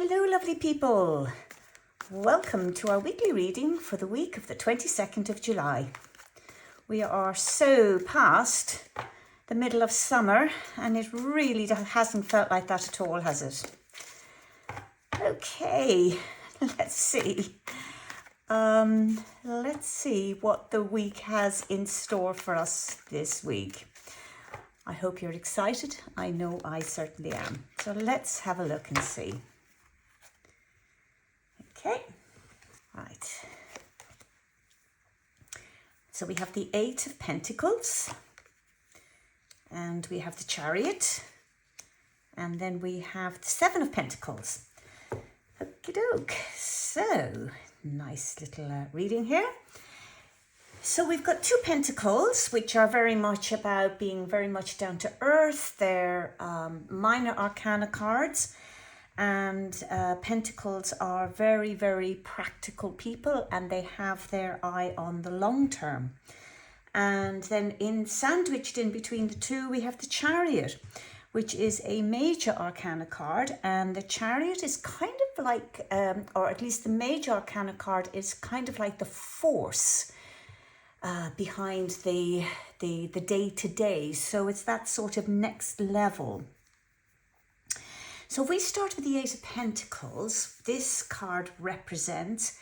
Hello, lovely people. Welcome to our weekly reading for the week of the 22nd of July. We are so past the middle of summer, and it really hasn't felt like that at all, has it? Okay, let's see. Let's see what the week has in store for us this week. I hope you're excited. I know I certainly am. So let's have a look and see. Okay, right. So we have the Eight of Pentacles, and we have the Chariot, and then we have the Seven of Pentacles. Okie doke. So, nice little reading here. So we've got two Pentacles, which are very much about being very much down to earth. They're minor arcana cards, and Pentacles are very, very practical people, and they have their eye on the long term. And then sandwiched in between the two, we have the Chariot, which is a major arcana card. And the Chariot is kind of like, or at least the major arcana card is kind of like the force behind the day-to-day. So it's that sort of next level. So if we start with the Eight of Pentacles, this card represents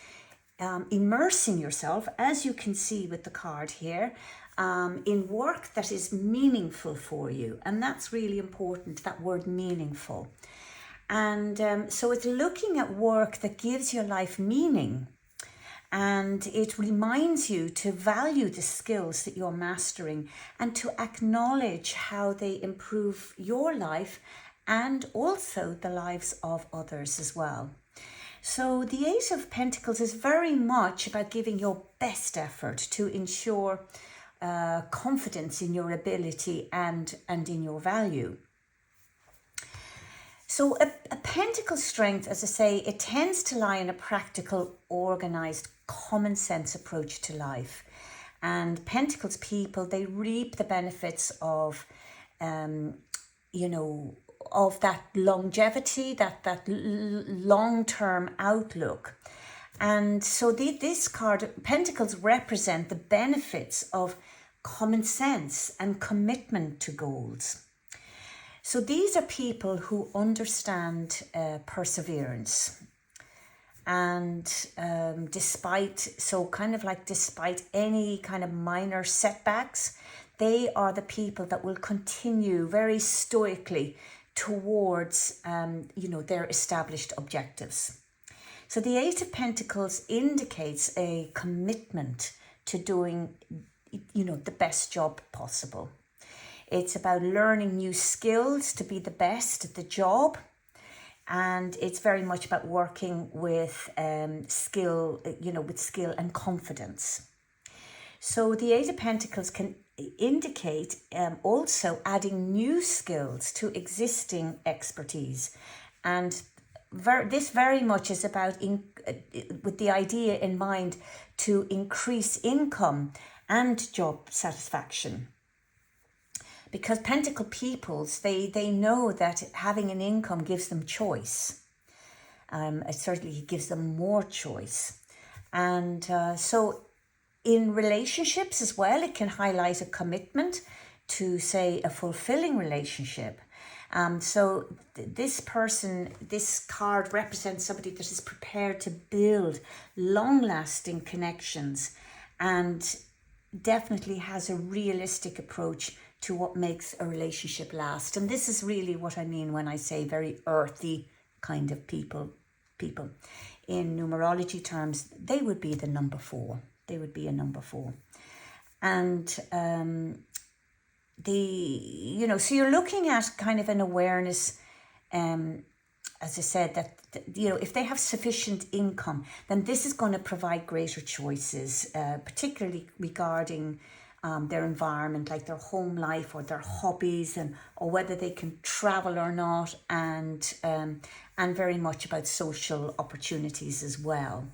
immersing yourself, as you can see with the card here, in work that is meaningful for you. And that's really important, that word meaningful. And so it's looking at work that gives your life meaning. And it reminds you to value the skills that you're mastering and to acknowledge how they improve your life and also the lives of others as well. So the Eight of Pentacles is very much about giving your best effort to ensure confidence in your ability and in your value. So a Pentacle strength, as I say, it tends to lie in a practical, organised, common sense approach to life. And Pentacles people, they reap the benefits of, of that longevity, that long-term outlook. And so this card, Pentacles, represent the benefits of common sense and commitment to goals. So these are people who understand perseverance. And despite any kind of minor setbacks, they are the people that will continue very stoically towards, their established objectives. So the Eight of Pentacles indicates a commitment to doing, the best job possible. It's about learning new skills to be the best at the job. And it's very much about working with skill and confidence. So the Eight of Pentacles can indicate also adding new skills to existing expertise. And this very much is about, with the idea in mind, to increase income and job satisfaction. Because Pentacle peoples, they know that having an income gives them choice. It certainly gives them more choice. And so in relationships as well, it can highlight a commitment to, say, a fulfilling relationship. So this card represents somebody that is prepared to build long-lasting connections and definitely has a realistic approach to what makes a relationship last. And this is really what I mean when I say very earthy kind of people. In numerology terms, they would be the number 4. They would be a number 4. And so you're looking at kind of an awareness, as I said, that if they have sufficient income, then this is going to provide greater choices, particularly regarding their environment, like their home life or their hobbies, or whether they can travel or not, and very much about social opportunities as well.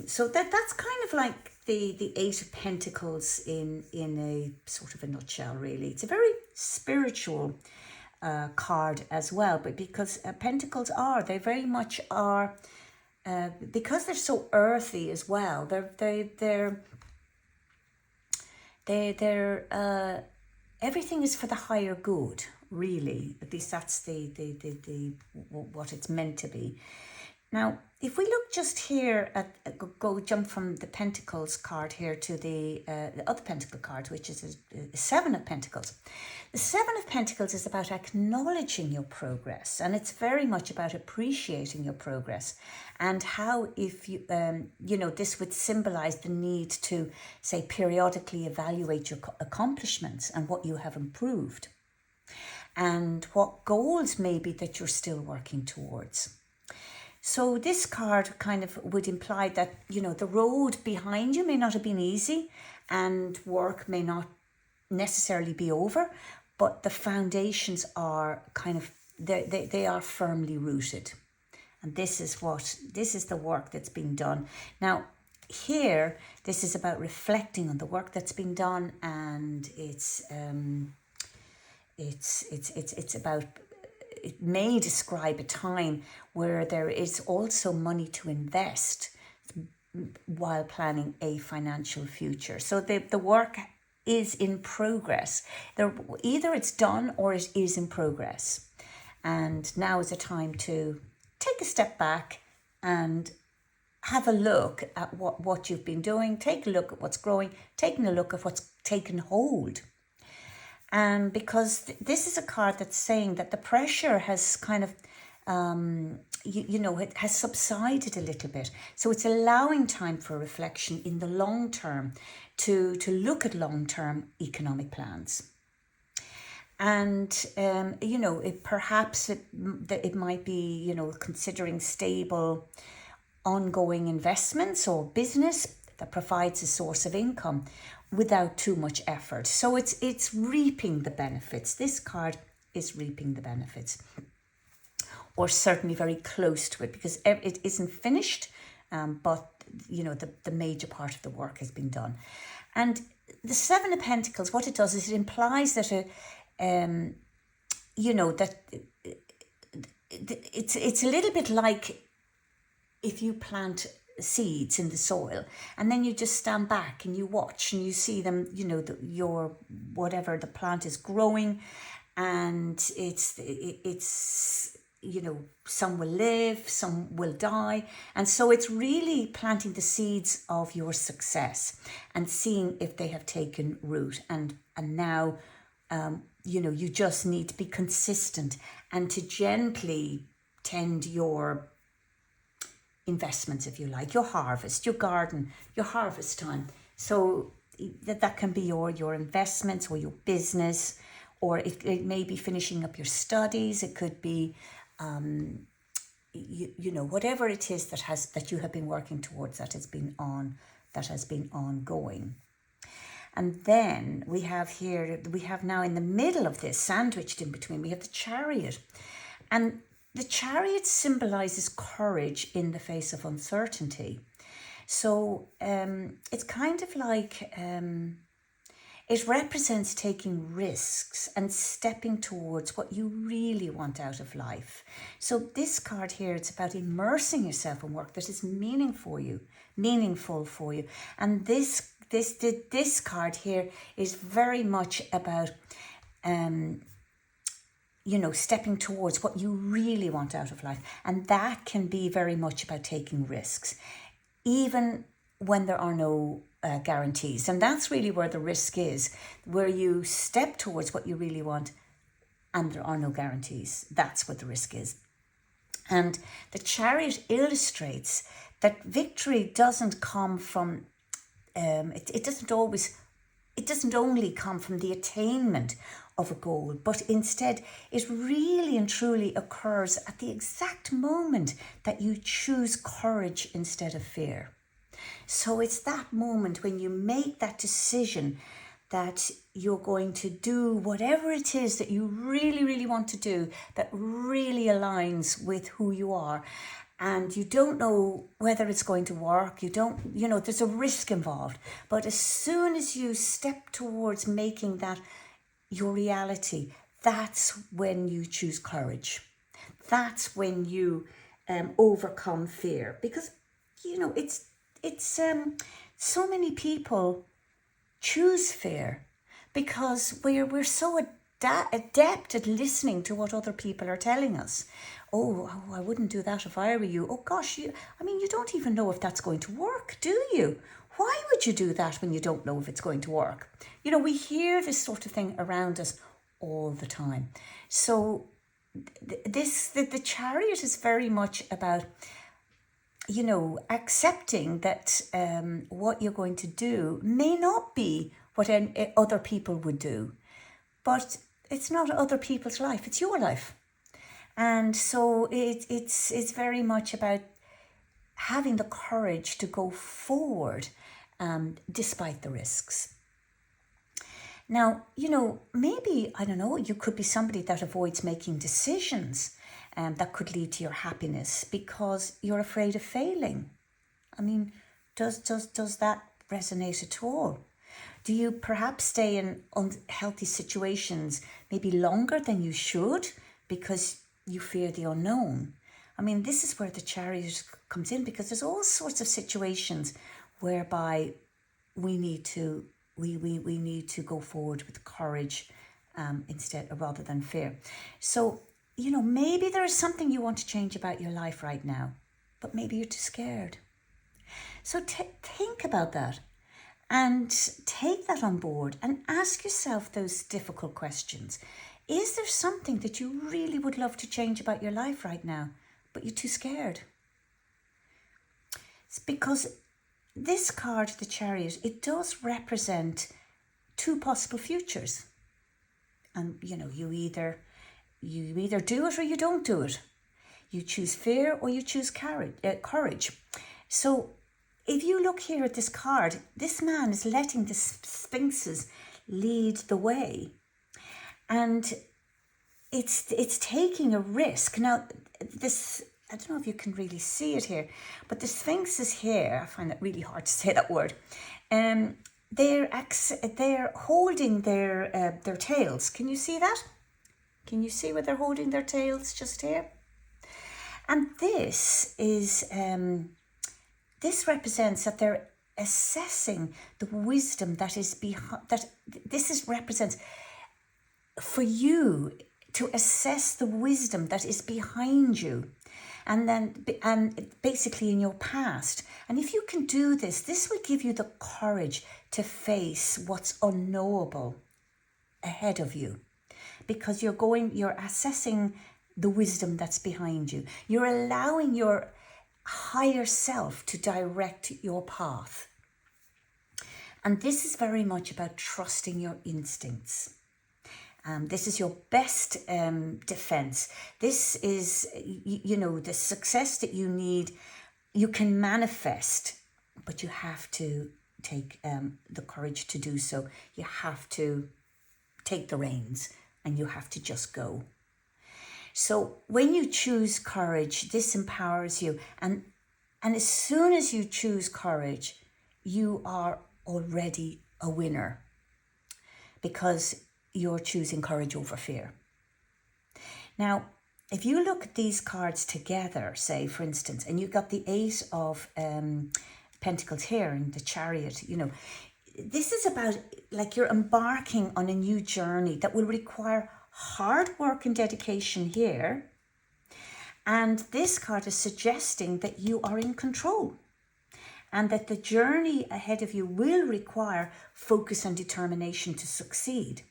So that's kind of like the Eight of Pentacles in a sort of a nutshell, really. It's a very spiritual card as well, but because Pentacles they very much are, because they're so earthy as well. They're everything is for the higher good, really. At least that's the what it's meant to be. Now, if we look just here at jump from the Pentacles card here to the other Pentacle card, which is a Seven of Pentacles. The Seven of Pentacles is about acknowledging your progress, and it's very much about appreciating your progress, and how, if you this would symbolize the need to, say, periodically evaluate your accomplishments and what you have improved, and what goals maybe that you're still working towards. So this card kind of would imply that, the road behind you may not have been easy, and work may not necessarily be over, but the foundations are kind of, they are firmly rooted. And this is the work that's been done. Now, here, this is about reflecting on the work that's been done, and it's about, it may describe a time where there is also money to invest while planning a financial future. So the work is in progress. Either it's done or it is in progress. And now is a time to take a step back and have a look at what you've been doing, take a look at what's growing, taking a look at what's taken hold. And because this is a card that's saying that the pressure has kind of, it has subsided a little bit. So it's allowing time for reflection in the long term to look at long-term economic plans. And, it might be, considering stable, ongoing investments or business that provides a source of income without too much effort. So it's reaping the benefits. This card is reaping the benefits, or certainly very close to it, because it isn't finished, but the major part of the work has been done. And the Seven of Pentacles, what it does is it implies that that it's a little bit like if you plant seeds in the soil, and then you just stand back and you watch and you see them, whatever the plant is growing, and it's some will live, some will die, and so it's really planting the seeds of your success and seeing if they have taken root, and now you just need to be consistent and to gently tend your investments, if you like, your harvest, your garden, your harvest time. So that can be your investments or your business, or it may be finishing up your studies. It could be, whatever it is that you have been working towards that has been ongoing. And then we have now in the middle of this, sandwiched in between, we have the Chariot. And the Chariot symbolizes courage in the face of uncertainty. So it's kind of like, it represents taking risks and stepping towards what you really want out of life. So this card here, it's about immersing yourself in work that is meaningful for you. And this card here is very much about, stepping towards what you really want out of life. And that can be very much about taking risks, even when there are no guarantees. And that's really where the risk is, where you step towards what you really want and there are no guarantees. That's what the risk is. And the Chariot illustrates that victory doesn't come from, it doesn't only come from the attainment of a goal, but instead it really and truly occurs at the exact moment that you choose courage instead of fear. So it's that moment when you make that decision that you're going to do whatever it is that you really, really want to do, that really aligns with who you are. And you don't know whether it's going to work. There's a risk involved. But as soon as you step towards making that your reality, that's when you choose courage. That's when you overcome fear, because it's so many people choose fear because we're so adept at listening to what other people are telling us. Oh, I wouldn't do that if I were you. Oh gosh, you don't even know if that's going to work, do you? Why would you do that when you don't know if it's going to work? We hear this sort of thing around us all the time. So the Chariot is very much about, accepting that what you're going to do may not be what other people would do, but it's not other people's life, it's your life. And so it's very much about having the courage to go forward despite the risks. Now, maybe, I don't know, you could be somebody that avoids making decisions that could lead to your happiness because you're afraid of failing. I mean, does that resonate at all? Do you perhaps stay in unhealthy situations maybe longer than you should because you fear the unknown? I mean, this is where the Chariot comes in, because there's all sorts of situations whereby we need to go forward with courage rather than fear. So, maybe there is something you want to change about your life right now, but maybe you're too scared. So think about that and take that on board and ask yourself those difficult questions. Is there something that you really would love to change about your life right now, but you're too scared? It's because this card, the Chariot, it does represent two possible futures. And, you either do it or you don't do it. You choose fear or you choose courage. So if you look here at this card, this man is letting the sphinxes lead the way. And it's taking a risk. Now, this, I don't know if you can really see it here, but the sphinxes here, I find it really hard to say that word. They're holding their tails. Can you see that? Can you see where they're holding their tails just here? And this is this represents that they're assessing the wisdom that is behind. Represents for you to assess the wisdom that is behind you, and basically in your past. And if you can do this, this will give you the courage to face what's unknowable ahead of you, because you're assessing the wisdom that's behind you. You're allowing your higher self to direct your path. And this is very much about trusting your instincts. This is your best defense. This is, the success that you need, you can manifest, but you have to take the courage to do so. You have to take the reins and you have to just go. So when you choose courage, this empowers you. And as soon as you choose courage, you are already a winner, because you're choosing courage over fear. Now, if you look at these cards together, say, for instance, and you've got the Eight of Pentacles here and the Chariot, this is about like you're embarking on a new journey that will require hard work and dedication here. And this card is suggesting that you are in control and that the journey ahead of you will require focus and determination to succeed.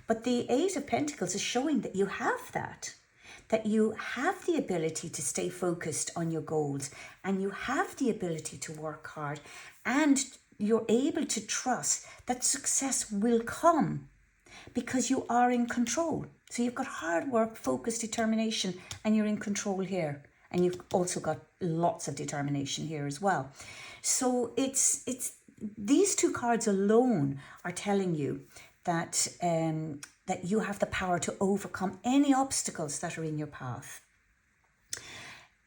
But the Eight of Pentacles is showing that you have that you have the ability to stay focused on your goals, and you have the ability to work hard, and you're able to trust that success will come because you are in control. So you've got hard work, focus, determination, and you're in control here. And you've also got lots of determination here as well. So it's these two cards alone are telling you that that you have the power to overcome any obstacles that are in your path.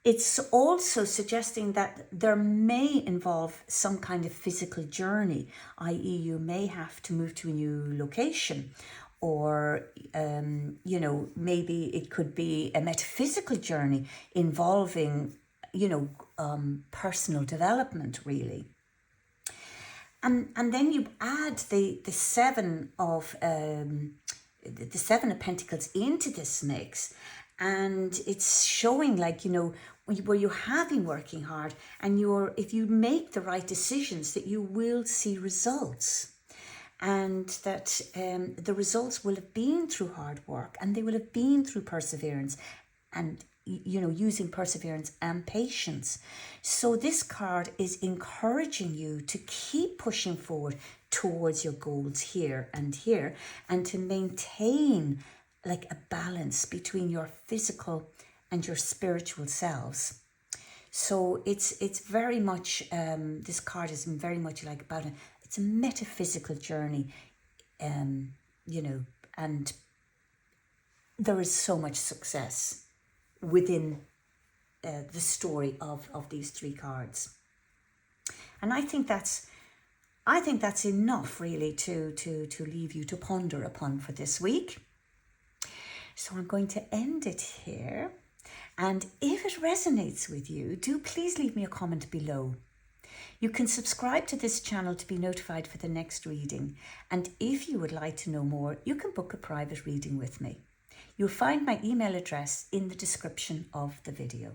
It's also suggesting that there may involve some kind of physical journey, i.e. you may have to move to a new location, or, you know, maybe it could be a metaphysical journey involving, you know, personal development, really. And then you add the seven of Pentacles into this mix, and it's showing, like, you know, where you have been working hard, and if you make the right decisions, that you will see results, and that the results will have been through hard work, and they will have been through perseverance, and, you know, using perseverance and patience. So this card is encouraging you to keep pushing forward towards your goals here, and to maintain like a balance between your physical and your spiritual selves. So it's very much, this card is very much like about it's a metaphysical journey, you know, and there is so much success within the story of these three cards. And I think that's enough, really, to leave you to ponder upon for this week. So I'm going to end it here. And if it resonates with you, do please leave me a comment below. You can subscribe to this channel to be notified for the next reading. And if you would like to know more, you can book a private reading with me. You'll find my email address in the description of the video.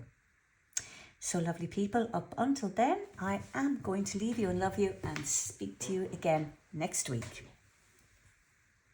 So lovely people, up until then, I am going to leave you and love you and speak to you again next week.